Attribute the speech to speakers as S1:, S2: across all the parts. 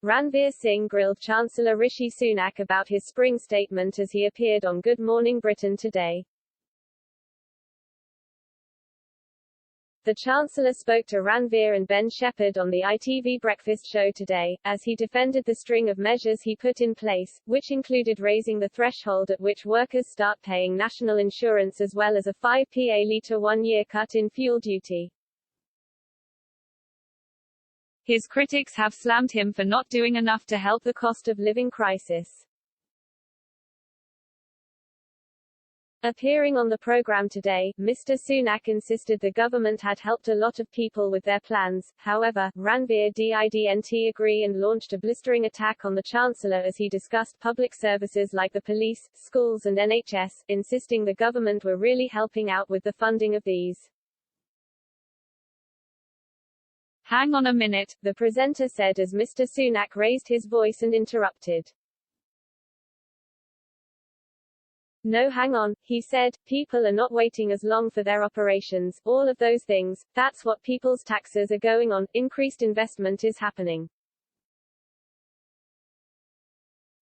S1: Ranvir Singh grilled Chancellor Rishi Sunak about his spring statement as he appeared on Good Morning Britain today. The Chancellor spoke to Ranvir and Ben Shepherd on the ITV Breakfast show today, as he defended the string of measures he put in place, which included raising the threshold at which workers start paying national insurance as well as a 5p a litre one-year cut in fuel duty. His critics have slammed him for not doing enough to help the cost of living crisis. Appearing on the programme today, Mr. Sunak insisted the government had helped a lot of people with their plans. However, Ranvir didn't agree and launched a blistering attack on the Chancellor as he discussed public services like the police, schools and NHS, insisting the government were really helping out with the funding of these. Hang on a minute, the presenter said as Mr. Sunak raised his voice and interrupted. No, hang on, he said, people are not waiting as long for their operations, all of those things, that's what people's taxes are going on, increased investment is happening.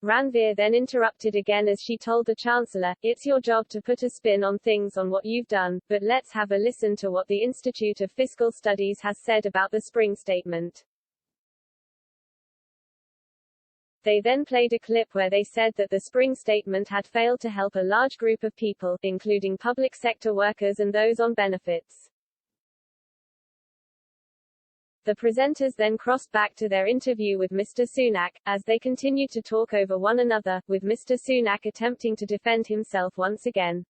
S1: Ranvir then interrupted again as she told the Chancellor, it's your job to put a spin on things on what you've done, but let's have a listen to what the Institute of Fiscal Studies has said about the spring statement. They then played a clip where they said that the spring statement had failed to help a large group of people, including public sector workers and those on benefits. The presenters then crossed back to their interview with Mr. Sunak, as they continued to talk over one another, with Mr. Sunak attempting to defend himself once again.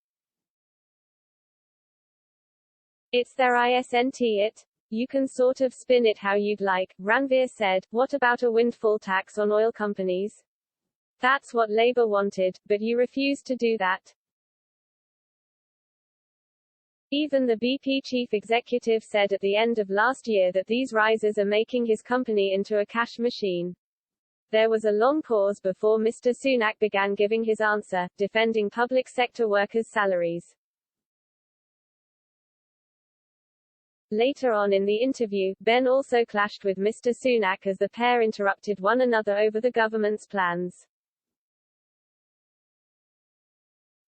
S1: It's their isn't it? You can sort of spin it how you'd like, Ranvir said. What about a windfall tax on oil companies? That's what Labour wanted, but you refused to do that. Even the BP chief executive said at the end of last year that these rises are making his company into a cash machine. There was a long pause before Mr. Sunak began giving his answer, defending public sector workers' salaries. Later on in the interview, Ben also clashed with Mr. Sunak as the pair interrupted one another over the government's plans.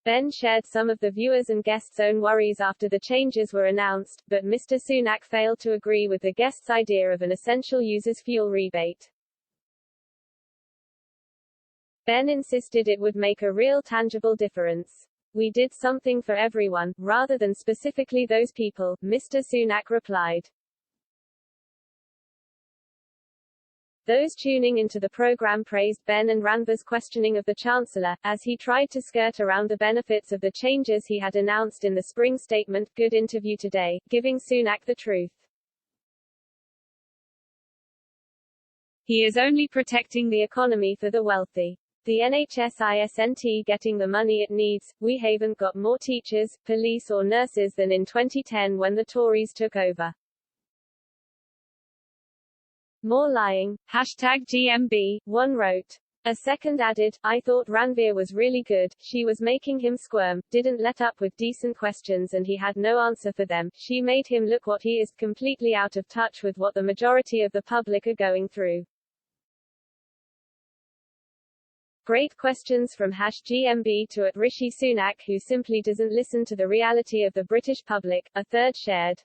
S1: Ben shared some of the viewers' and guests' own worries after the changes were announced, but Mr. Sunak failed to agree with the guests' idea of an essential users' fuel rebate. Ben insisted it would make a real tangible difference. We did something for everyone, rather than specifically those people, Mr. Sunak replied. Those tuning into the program praised Ben and Ranvir's questioning of the Chancellor, as he tried to skirt around the benefits of the changes he had announced in the spring statement. Good interview today, giving Sunak the truth. He is only protecting the economy for the wealthy. The NHS isn't getting the money it needs. We haven't got more teachers, police or nurses than in 2010 when the Tories took over. More lying. #GMB, one wrote. A second added, I thought Ranvir was really good, she was making him squirm, didn't let up with decent questions and he had no answer for them, she made him look what he is, completely out of touch with what the majority of the public are going through. Great questions from #GMB to @Rishi Sunak, who simply doesn't listen to the reality of the British public, a third shared.